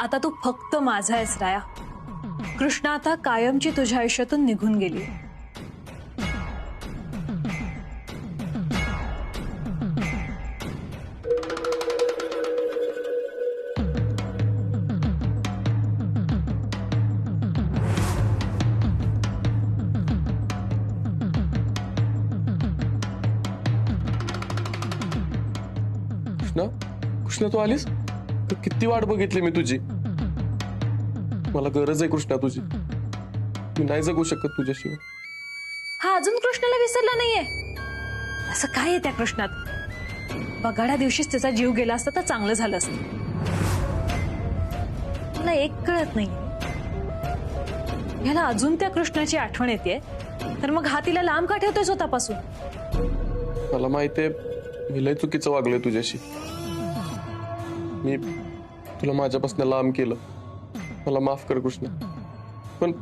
आता तू फक्त माझा आहेस राया। कृष्णा आता कायमची तुझ्या आयुष्यातून निघून गेली। कृष्णा, कृष्णा तू आलीस? किती वाट बघितली मी तुझी। मला गरज आहे कृष्णा तुझी, मी नाही जगू शकत तुझ्याशिवाय। हा अजून कृष्णाला विसरला नाहीये? असं काय आहे त्या कृष्णात? बगाड्या दिवशीच त्याचा जीव गेला असता तर चांगलं झालं असतं। मला एक कळत नाही, याला अजून त्या कृष्णाची आठवण येते, तर मग हा तिला लांब का ठेवतोय स्वतःपासून? मला माहितीये मी लय चुकीचं वागलोय तुझ्याशी। मी तुला माझ्यापासून लांब केलं, मला माफ कर कृष्णा। पण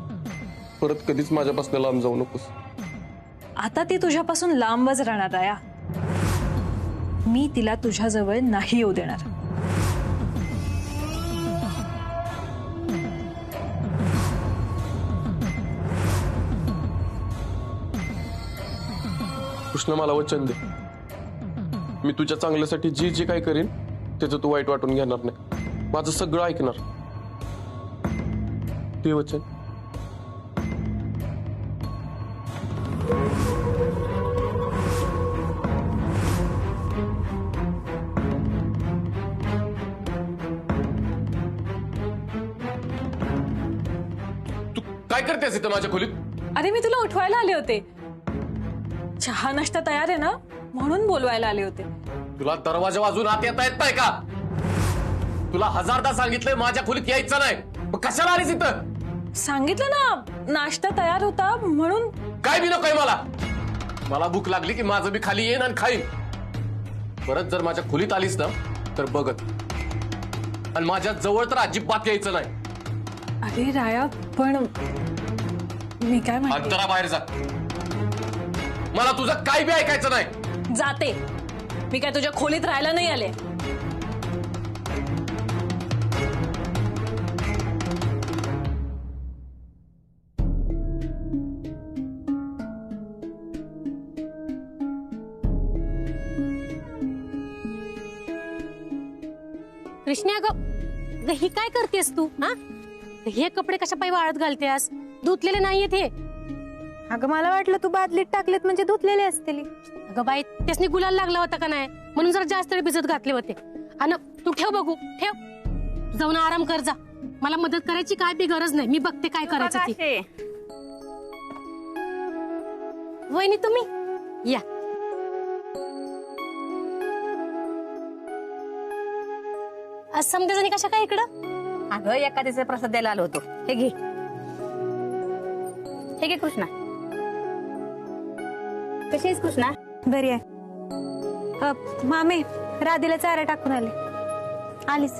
परत कधीच माझ्यापासून लांब जाऊ नकोस। आता ती तुझ्यापासून लांबच राहणार राया। मी तिला तुझ्याजवळ नाही येऊ देणार। कृष्णा मला वचन दे, मी तुझ्या चांगल्यासाठी जी जी काय करीन त्याचं तू वाईट वाटून घेणार नाही, माझं सगळं ऐकणार। ते वचन। तू काय करतेस इथं माझ्या खोलीत? अरे मी तुला उठवायला आले होते। चहा नाश्ता तयार आहे ना, म्हणून बोलवायला आले होते। तुला दरवाजा वाजून आत येता येत नाही का? तुला हजारदा सांगितलंय माझ्या खोलीत यायचं नाही, मग कशाला आलीस इथं? सांगितलं ना, नाश्ता तयार होता म्हणून। काय बी नकोय मला। मला भूक लागली की माझं बी खाली येईन आणि खाईन। परत जर माझ्या खोलीत आलीस ना तर बघत, आणि माझ्या जवळ तर अजिबात यायचं नाही। अरे राया पण मी काय म्हणते, अंतरा बाहेर जा, मला तुझं काय बी ऐकायचं नाही। जाते, मी काय तुझ्या खोलीत राहायला नाही आले। कृष्णा ग ही काय करतेस तू? हा हे कपडे कशा पायी वाळत घालतेस? धुतलेले नाहीयेत हे। अगं मला वाटलं तू बादलीत टाकलेत म्हणजे धुतलेले असतील। अगं बाई त्यासनी गुलाल लागला होता का नाही, म्हणून जरा जास्त वेळ भिजत घातले होते। आणि तू ठेव बघू, ठेव, जाऊन आराम कर जा। मला मदत करायची काय बी गरज नाही, मी बघते काय करायचं ते। वहिनी तुम्ही या। आज समजा जणी कशा काय इकडं? अगं एखाद्याचा प्रसाद द्यायला आलो होतो। हे घे, हे घे कृष्णा। कशी आहेस कृष्णा? बरी आहे। मामे राधीला चारा टाकून आले। आलीस?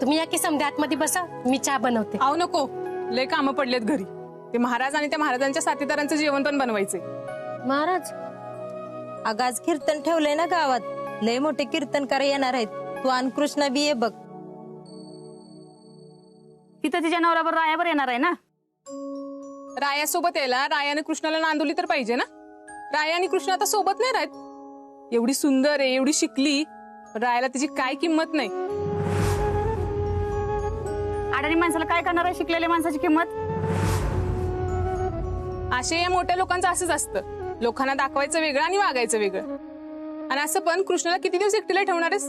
तुम्ही या की समजा आतमध्ये बसा, मी चहा बनवते। आव नको, लय कामं पडलेत घरी। ते महाराज आणि त्या महाराजांच्या साथीदारांचं जेवण पण बनवायचंय। महाराज अगं आज कीर्तन ठेवलंय ना गावात, लय मोठे कीर्तनकार येणार आहेत। तू आणि कृष्णा बी ये बघ। तिथं तिच्या नवऱ्यावर रायावर येणार आहे ना? रायासोबत यायला रायाने कृष्णाला नांदवली तर पाहिजे ना। राया आणि कृष्ण आता सोबत नाही राहत। एवढी सुंदर आहे, एवढी शिकली, पण रायाला तिची काय किंमत नाही। अडाणी माणसाला काय करणार आहे शिकलेल्या माणसाची किंमत? असे या मोठ्या लोकांचं असंच असतं, लोकांना दाखवायचं वेगळं आणि वागायचं वेगळं। आणि असं पण कृष्णाला किती दिवस एकटीला ठेवणार आहेस?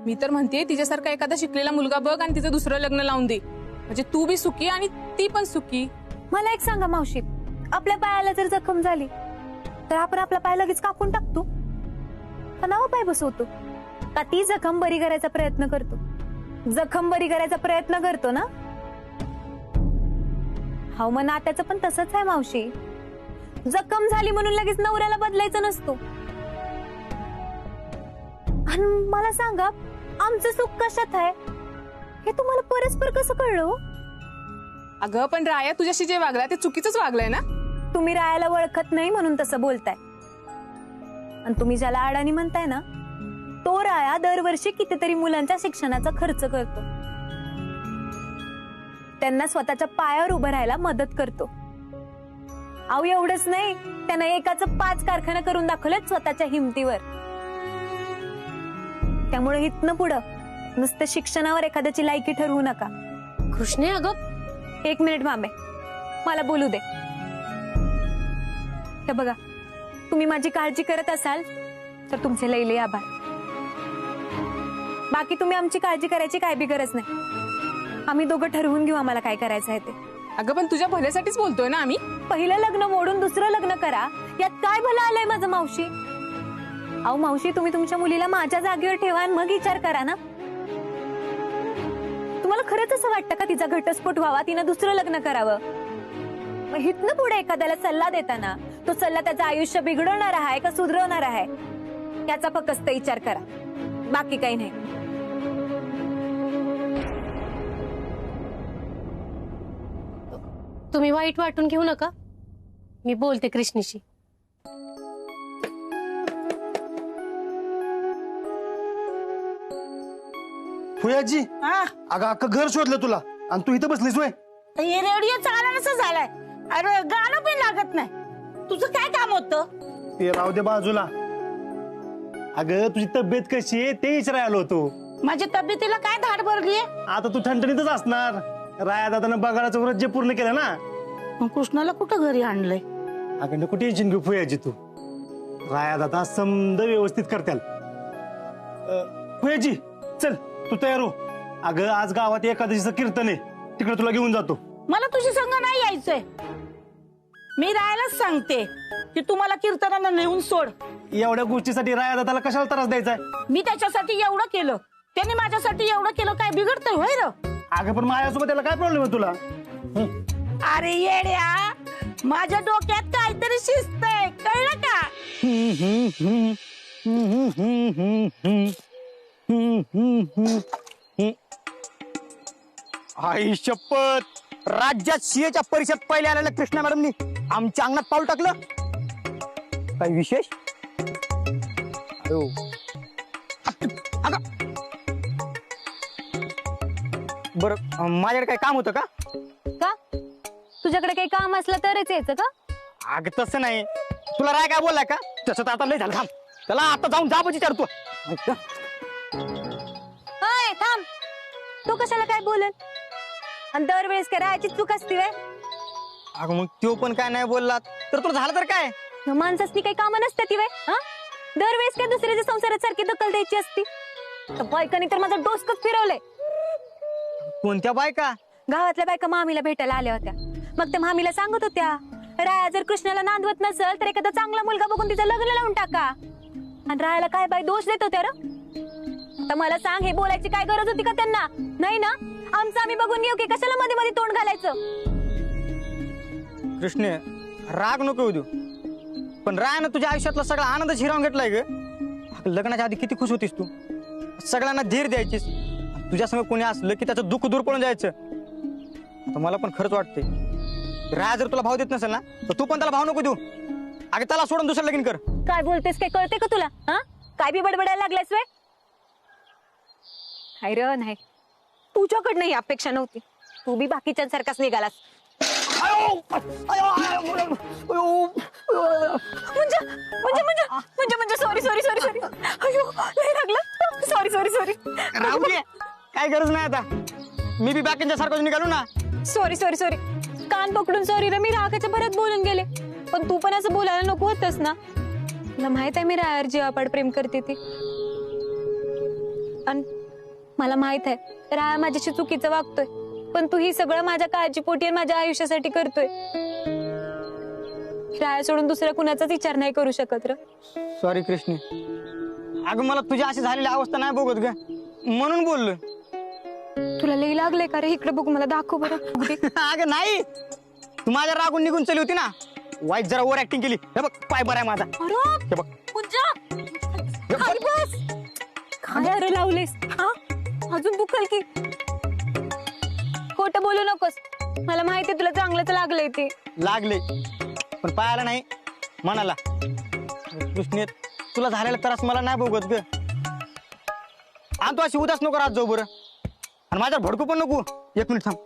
मी तर म्हणते तिच्यासारखा एखादा शिकलेला मुलगा बघ आणि तिचं दुसरं लग्न लावून दे, म्हणजे तू बी सुखी आणि ती पण सुखी। मला एक सांगा मावशी, आपल्या पायाला जर जखम झाली तर आपण आपला पाय लगेच कापून टाकतो का नवा पाय बसवतो? का ती जखम बरी करायचा प्रयत्न करतो? जखम बरी करायचा प्रयत्न करतो ना। हा मग नात्याचं पण तसंच आहे मावशी। जखम झाली म्हणून लगेच नवऱ्याला बदलायचं नसतो। आणि मला सांगा, आमचं सुख कशात आहे हे तुम्हाला परस्पर कसं कळलं? अगं पण राया तुझ्याशी जे वागलाय ते चुकीचंच वागलाय ना। तुम्ही रायाला ओळखत नाही म्हणून तसं बोलताय, आणि तुम्ही ज्याला अडाणी म्हणताय ना, तो राया दरवर्षी कितीतरी मुलांच्या शिक्षणाचा खर्च करतो। त्यांना स्वतःच्या पायावर उभं राहायला मदत करतो. अहो एवढंच नाही, त्यानं एकाचं 5 कारखाना करून दाखवलेत स्वतःच्या हिमतीवर. त्यामुळे इथनं पुढं नुसतं शिक्षणावर एखाद्याची लायकी ठरवू नका. कृष्णे अगं 1 मिनिट मामे, मला बोलू दे. हे बघा, तुम्ही माझी काळजी करत असाल तर तुमचे लई आभार. बाकी तुम्ही आमची काळजी करायची काय बी गरज नाही. आम्ही दोघं ठरवून घेऊ आम्हाला काय करायचं आहे ते. अगं पण तुझ्या भल्यासाठीच बोलतोय ना आम्ही. पहिलं लग्न मोडून दुसरं लग्न करा, यात काय भलं आलंय माझं मावशी? अहो मावशी, तुम्ही तुमच्या मुलीला माझ्या जागेवर ठेवा आणि मग विचार करा ना. तुम्हाला खरंच असं वाटतं का तिचा घटस्फोट व्हावा, तिनं दुसरं लग्न करावं? मग इथनं पुढे एखाद्याला सल्ला देताना तो सल्ला त्याचं आयुष्य बिघडवणार आहे का सुधरवणार आहे याचा फक्त विचार करा, बाकी काही नाही. तुम्ही वाईट वाटून घेऊ नका, मी बोलते कृष्णीशी. फुयाजी, अगं अख्खं घर शोधलं तुला आणि तू इथं बसलीस वय. हे रेडिओ चालनाच झालाय. अरे गाणं पण लागत नाही. तुझं काय काम होतं? ते राहू दे बाजूला. अगं तुझी तब्येत कशी आहे ते विचारायला आलो होतो. माझ्या तब्येतीला काय धाड भरलीये? आता तू ठणठणीतच असणार. राया दादानं बगाडाचं व्रत जे पूर्ण केलं ना. मग कृष्णाला कुठं घरी आणलंय? अगं नको टेन्शन घेऊ फुयाजी तू. राया दादा समद व्यवस्थित करत्याल. फुयाजी चल तू तयार हो. अगं आज गावात एकादशीचं कीर्तन आहे, तिकडे तुला घेऊन जातो. मला तुझी संग नाही यायचंय. मी राहायलाच सांगते की तुम्हाला कीर्तनाला नेऊन सोड. एवढ्या गोष्टीसाठी राया दादाला कशाला त्रास द्यायचा? मी त्याच्यासाठी एवढं केलं, त्यांनी माझ्यासाठी एवढं केलं, काय बिघडतंय होय र? अगं पण माझ्यासोबत त्याला काय प्रॉब्लेम आहे तुला? अरे येड्या, माझ्या डोक्यात काहीतरी शिस्त आहे, कळलं का? आई शपथ, राज्यात सीएच्या परीक्षेत पहिले आलेल्या कृष्णा मॅडमनी आमच्या अंगणात पाऊल टाकलं. काही विशेष? बर, माझ्याकडे काही काम होतं का? का तुझ्याकडे काही काम असलं तरच यायचं का? अगं तसं नाही. तुला राय काय बोललाय का? तसं तर आता लय झालं. थांब, त्याला आता जाऊन जा विचारतो. अय थांब, तू कशाला काय बोलेल? आणि दरवेळेस करायची चूक असती वे. अगं मग तो पण काय नाही बोलला तर तुला झालं तर काय? माणसासनी काही कामं नसतात ती वे. हा, दरवेळेस काय दुसऱ्याच्या संसारासारखी दखल द्यायची असती? त्या बायकांनी तर माझं डोसकच फिरवलंय. कोणत्या बायका? गावातल्या बायका मामीला भेटायला आल्या होत्या. मग त्या मामीला सांगत होत्या, राया जर कृष्णाला नांदवत नसेल तर एखादा चांगला मुलगा बघून तिचं लग्न लावून टाका. आणि रायाला काय बाई दोष देत होत्या र? आता मला सांग, हे बोलायची काय गरज होती का त्यांना? नाही ना. आमचं आम्ही बघून येऊ की कशाला मध्ये मध्ये तोंड घालायचं? कृष्णे, राग नको देऊ, पण रायानं तुझ्या आयुष्यातला सगळा आनंद हिरावून घेतलाय ग. लग्नाच्या आधी किती खुश होतीस तू. सगळ्यांना धीर द्यायचीस. तुझ्या समोर कोणी असलं की त्याचं दुःख दूर पळून जायचं. आता मला पण खरंच वाटतंय, राया जर तुला भाव देत नसेल ना तर तू पण त्याला भाव नको देऊ. अगं त्याला सोडून दुसरं लगीन कर. काय बोलतेस? काय कळते का तुला? हा, काय बी बडबडायला लागलायस वे? नाही र, नाही. तुझ्याकडनं ही अपेक्षा नव्हती. तू बी बाकीच्यांसारखाच निघालास. म्हणजे सॉरी सॉरी सॉरी सॉरी. अयो लय लागलं. Sorry sorry sorry. राहू दे, काय गरज नाही आता. मी बी बाकीच्या सारखं निघालो ना. Sorry sorry sorry. कान पकडून सॉरी रे. मी रागाच्या भरात बोलून गेले. पण तू पण असं बोलायला नको होतस ना. मला माहित आहे मी रायावर जीवापाड प्रेम करते ती. आणि मला माहित आहे राया माझ्याशी चुकीचं वागतोय. पण तू ही सगळं माझ्या काळजीपोटी माझ्या आयुष्यासाठी करतोय. राया सोडून दुसऱ्या कुणाचाच विचार नाही करू शकत र. सॉरी कृष्ण. अगं मला तुझी अशी झालेली अवस्था नाही बघत ग, म्हणून बोललोय. तुला लई लागले का रे? इकडे बघू, मला दाखव बरं. अगं नाही, तू माझ्या रागून निघून चली होती ना. वाईट जरा ओव्हर ऍक्टिंग केली. हे बघ पाय बरा आहे माझा. हे बघ. काय लावलेस? हा, अजून दुखल की? खोटं बोलू नकोस. मला माहितीये तुला चांगलंच लागलंय ते. लागले पण पायाला नाही, मनाला. कृष्णे, तुला झालेला त्रास मला नाही बघत ग. आणि तू अशी उदास नको राहत जाऊ बरं. आणि माझ्यावर भडकू पण नको. 1 मिनिट थांब.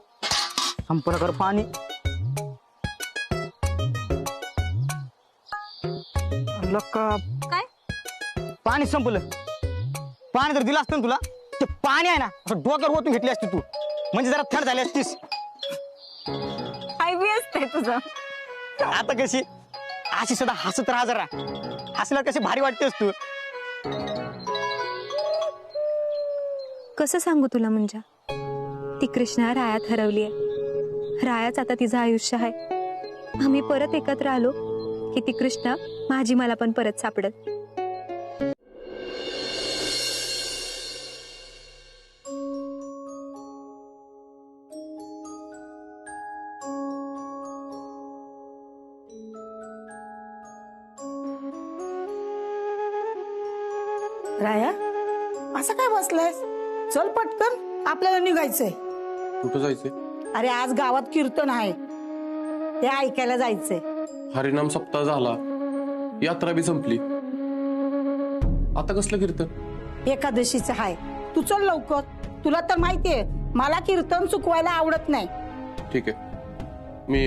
संपूर्ण कर पाणी. लका काय? पाणी संपलं. पाणी जर दिलं असतं ना तुला, ते पाणी आहे ना असं डोक्यावर ओतून घेतली असती तू, म्हणजे जरा थंड झाली असतीस. काय बी असतंय तुझं. आता कशी अशी सुद्धा हसत राहा जरा. हसला कशी भारी वाटतेस तू. कसं सांगू तुला म्हणजे ती कृष्णा रायात हरवलीये. रायाच आता तिचं आयुष्य आहे. आम्ही परत एकत्र आलो की ती कृष्णा माझी मला पण परत सापडत. राया असं काय बसलायस? चल पटकन, आपल्याला निघायचंय. कुठं जायचंय? अरे आज गावात कीर्तन आहे, ते ऐकायला जायचंय. हरिनाम सप्ताह झाला, यात्रा बी संपली, आता कसलं कीर्तन? एकादशीचं आहे. तू चल लवकर. तुला तर माहितीये मला कीर्तन चुकवायला आवडत नाही. ठीक आहे, मी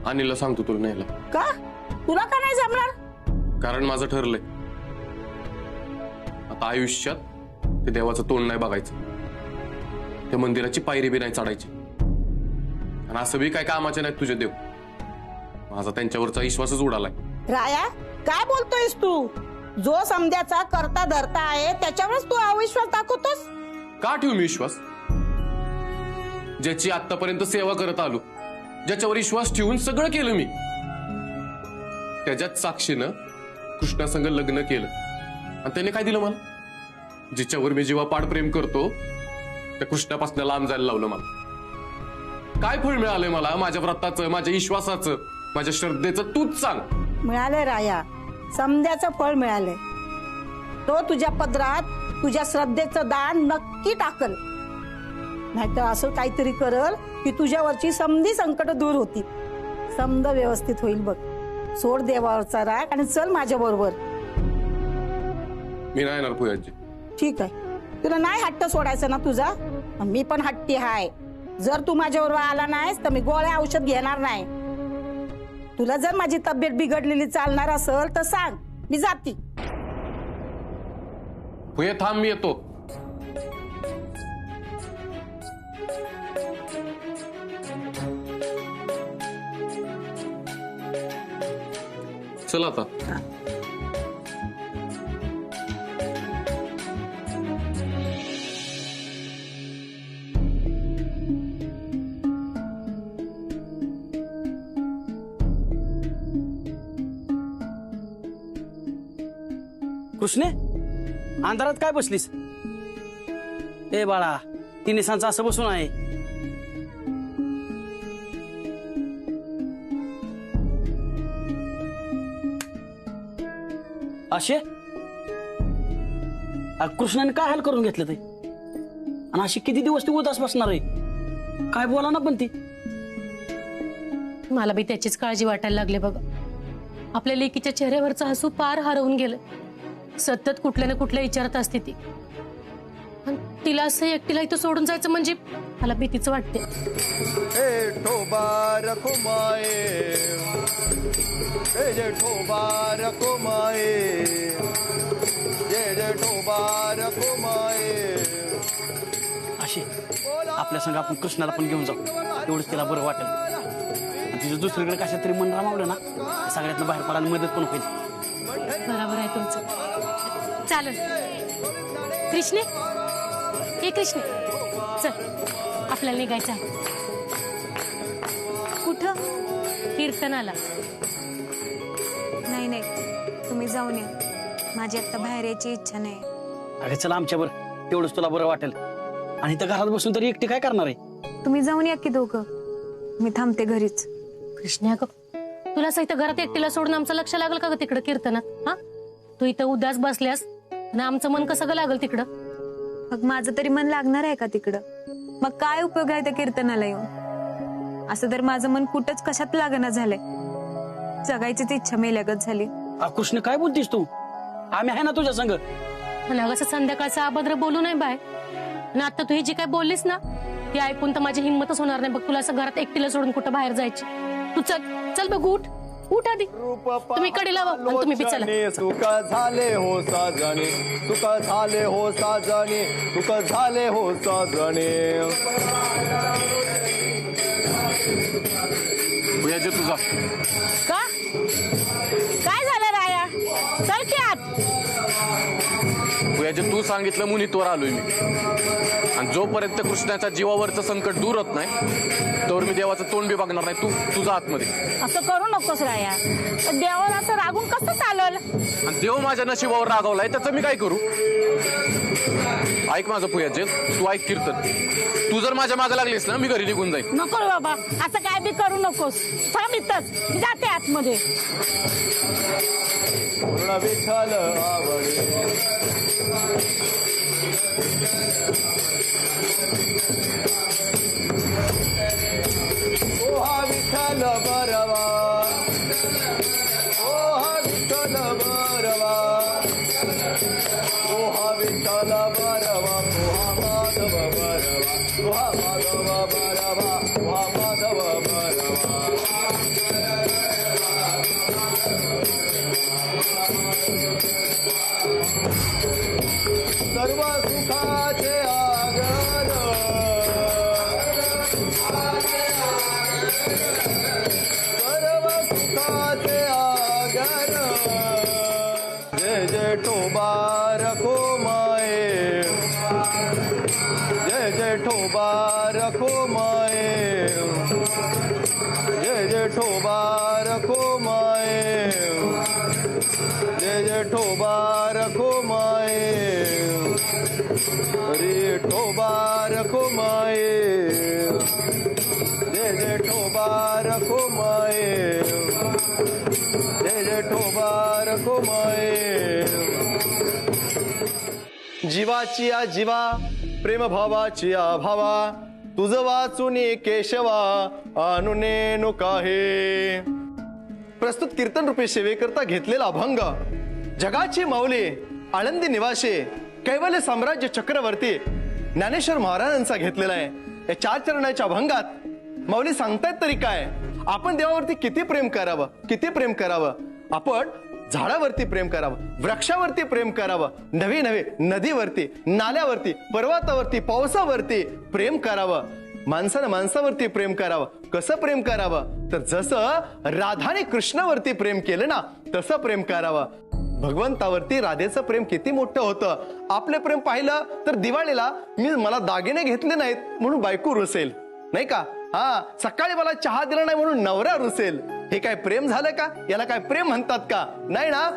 अनिलला सांगतो तुला न्यायला. का? तुला का नाही जमणार? कारण माझं ठरलंय, आता आयुष्यात ते देवाचं तोंड नाही बघायचं, त्या मंदिराची पायरी बी नाही चढायची, आणि असं बी काय कामाचे नाहीत तुझे देव. माझा त्यांच्यावरचा विश्वासच उडालाय. राया काय बोलतोयस तू? जो समध्याचा करता धरता आहे त्याच्यावरच तू अविश्वास दाखवतोस. का ठेवू मी विश्वास? ज्याची आतापर्यंत सेवा करत आलो, ज्याच्यावर विश्वास ठेवून सगळं केलं मी, त्याच्याच साक्षीनं कृष्णासंग लग्न केलं, आणि त्याने काय दिलं मला? जिच्यावर मी जीवापाड प्रेम करतो त्या कृष्णापासून लांब जायला लावलं मला. काय फळ मिळालंय मला? माझ्या व्रताचं, माझ्या विश्वासाचं, माझ्या श्रद्धेचं तूच सांग. मिळालंय राया, समध्याचं फळ मिळालंय. तो तुझ्या पदरात तुझ्या श्रद्धेचं दान नक्की टाकल, नाहीतर असं काहीतरी करल की तुझ्यावरची समधी संकट दूर होती. समद व्यवस्थित होईल बघ. सोड देवावरचा राग आणि चल माझ्या बरोबर. मी नाही येणार पूजाजी. ठीक आहे, तुला नाही हट्ट सोडायचा ना तुझा? मी पण हट्टी हाय. जर तू माझ्याबरोबर आला नाहीस तर मी गोळ्या औषध घेणार नाही. तुला जर माझी तब्येत बिघडलेली चालणार असेल तर सांग, मी जाती. पुये थांब, मी येतो. चल आता. कृष्णे, अंधारात काय बसलीस? ए बाळा, ती निसांचं असं बसून आहे. अशे कृष्णाने काय हाल करून घेतलं ते? आणि अशी किती दिवस ती उदास बसणार आहे? काय बोला ना पण ती. मला बी त्याचीच काळजी वाटायला लागले बघा. आपल्या लेकीच्या चेहऱ्यावरचं हसू पार हरवून गेलं. सतत कुठल्या ना कुठल्या विचारत असते ती, आणि तिला असं एकटीला इथं सोडून जायचं म्हणजे मला भीतीच वाटते. अशी आपल्या संग आपण कृष्णाला पण घेऊन जाऊ, तेवढंच तिला बरं वाटेल. आणि तिचं दुसरीकडे कशात तरी मन रमावलं ना, सगळ्यातनं बाहेर पडायला मदत पण होईल. बरोबर आहे तुमचं. चालेल कृष्णे, हे कृष्णे चल, आपल्याला निघायचं आहे. कुठं? कीर्तनाला. नाही नाही, तुम्ही जाऊन या. माझी आता बाहेर यायची इच्छा नाही. अरे चला आमच्यावर, तेवढंच तुला बरं वाटेल. आणि त्या घरात बसून तरी एकटी काय करणार आहे? तुम्ही जाऊन या की दोघं, मी थांबते घरीच. कृष्णा ग, तुला सहित घरात एकटीला सोडून आमचं लक्ष लागलं का ग तिकडं कीर्तनात? हा, तू इथं उदास बसल्यास आणि आमचं मन कसं ग लागल तिकडं? मग माझं तरी मन लागणार आहे का तिकडं? मग काय उपयोग आहे त्या कीर्तनाला येऊन? असं तर माझं मन कुठंच कशात लागणं झालंय. जगायचीच इच्छा मेल्यागत झाली. कृष्ण काय बोलतीस तू? आम्ही आहे ना तुझ्या संग. आणि असं संध्याकाळचं अभद्र बोलू नाही बाय. आणि आता तू ही जी काय बोललीस ना, ते ऐकून तर माझी हिंमतच होणार नाही बघ तुला असं घरात एकटीला सोडून कुठं बाहेर जायची. तू चल चल बघ, उठ उठ आधी. तुम्ही कडे लावा आणि तुम्ही बी चला. सुख झाले हो साजणे, सुख झाले हो साजणे, सुख झाले हो साजणे. भुयाजी तुझा का काय झालं राया? चल की आत. भुयाजी तू सांगितलं म्हणून इथवर आलोय मी. आणि जोपर्यंत कृष्णाच्या जीवावरचं संकट दूर होत नाही तोवर मी देवाचं तोंड बी बघणार नाही. तू तुझा आतमध्ये. असं करू नकोस राया. देवाला असं रागून कसं चालल? आणि देव माझ्या नशिबावर रागावलाय त्याचं मी काय करू? ऐक माझं भुयाजी, तू ऐक कीर्तन. तू जर माझ्या मागे लागलीस ना मी घरी निघून जाईन. नको रे बाबा, असं काय बी करू नकोस. थांब इथंच, मी जाते आतमध्ये. विठ्ठल आवडे ओ हा विठ्ठल बरवा, ओ हा विठ्ठल बरवा, ओ हा विठ्ठल बरवा, ओ हा माधव बरवा, ओ हा माधव बरवा, ओ हा माधव बरवा. सर्व सुखाचे आगर, सर्व सुखाचे आगर. जय जय ठोबार खो माये, जय जय ठोबार खो माये, जय जय ठोबार खो माये, जय जय ठोबार खो माये, अरे ठोबार खो माये, जय जय ठोबार खो माये, जय जय ठोबार खो माये. जीवाची आ जीवा, प्रेम भावाची आ भावा, तुझ वाचुनी केशवा अनुने नो काहे. प्रस्तुत कीर्तन रूपी सेवेकरता घेतलेला अभंग जगाची माऊली आळंदी निवासी कैवल्य साम्राज्य चक्रवर्ती ज्ञानेश्वर महाराजांचा घेतलेला आहे. या 4 चरणाच्या अभंगात माऊली सांगतायत तरी काय, आपण देवावरती किती प्रेम करावं, किती प्रेम करावं. आपण झाडावरती प्रेम करावं, वृक्षावरती प्रेम करावं, नवे नवे नदीवरती, नाल्यावरती, पर्वतावरती, पावसावरती प्रेम करावं. माणसानं माणसावरती प्रेम करावं. कसं प्रेम करावं? तर जसं राधाने कृष्णावरती प्रेम केलं ना तसं प्रेम करावं. भगवंतावरती राधेचं प्रेम किती मोठं होतं. आपले प्रेम पाहिलं तर दिवाळीला मला दागिने घेतले नाहीत म्हणून बायको रुसेल, नाही का? हा, सकाळी मला चहा दिला नाही म्हणून नवरा रुसेल. हे काय प्रेम झालं का? याला काय प्रेम म्हणतात का? नाही ना.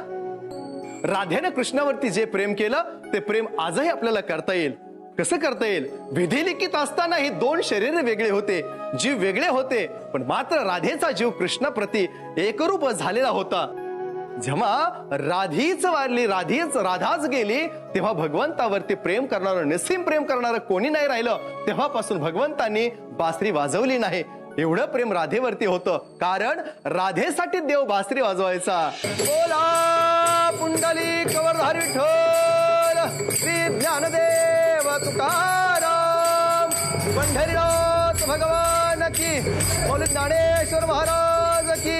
राधेने कृष्णावरती जे प्रेम केलं ते प्रेम आजही आपल्याला करता येईल. कसं करता येईल? विधिलिखित असताना ही 2 शरीर वेगळे होते, जीव वेगळे होते, पण मात्र राधेचा जीव कृष्णाप्रती एकरूप झालेला होता. जेव्हा राधीच वारली, राधाच गेली, तेव्हा भगवंतावरती प्रेम करणारं, निस्सीम प्रेम करणारं कोणी नाही राहिलं. तेव्हापासून भगवंतांनी बासरी वाजवली नाही. एवढं प्रेम राधेवरती होतं, कारण राधेसाठी देव बासरी वाजवायचा. बोला पुंडलिक वरधारी विठ्ठल श्री ज्ञानदेव तुकाराम, पंढरीनाथ भगवान की, मौली ज्ञानेश्वर महाराज की.